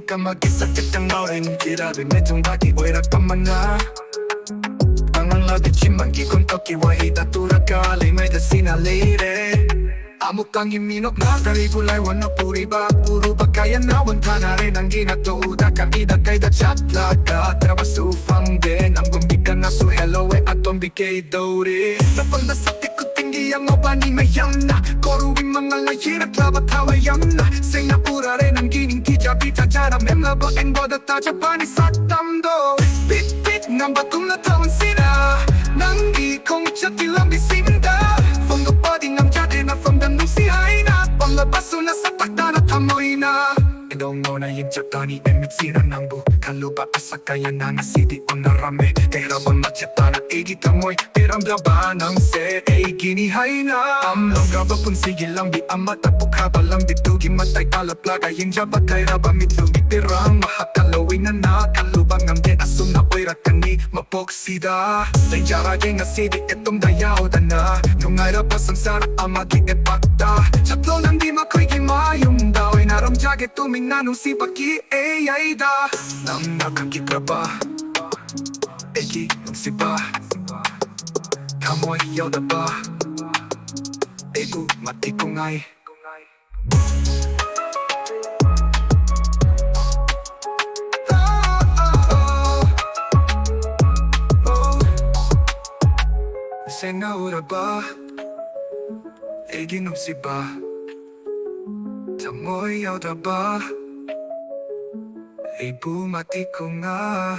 ka mag-isakit ang orin Kirabi medong bagi oirak pa mana Ang labitsman kikon toki wa hitatura ka Alay may da sinalire Amok kang iminok na karibulay wano puri ba Puro bagaya na wanta na rin ang ginatuuda Kang idagay da chat laga Trabasufang din Ang gumbika na su hello e atong bigay dori Napaglasati ko tinggi ang obani mayam na Koruin mga layir at labat hawayam na Say na pura rin ang gining tijabita Jara memla ba en boda taja pani satamdo Pit pit ng batong na taon sila Nang ikong chat ilang bisimda From the body ng jade na from the nusi ay na Panglabaso na sa takta na tamoy na Idong mo na yung chat ni emit sira ng bu Kaluba asa kaya na nasidi o narame Tehraban machata na egi tamoy Piram laba ng se ay ginihay na Amlong gaba pun sige lang di amat Tapok haba lang ditugi matay talaplaga Yung jaba kay raba mitlugi Pirang mahakalawin na nakalubang Ang de asum na oira kani mapoksida Day jara nga sidi itong dayaw da na Nung ay rapas ang sarap amagi e pakta Chatlo nang di makoy gimayong daw Ay narong jage tuming nanong si paki ay da Nang nakakikraba Eki nung si ba Kamoy yaw da ba Ego mati ko ngay Sengaura ba Egi nung si ba Tamoy yaw da ba Ay bumati ko nga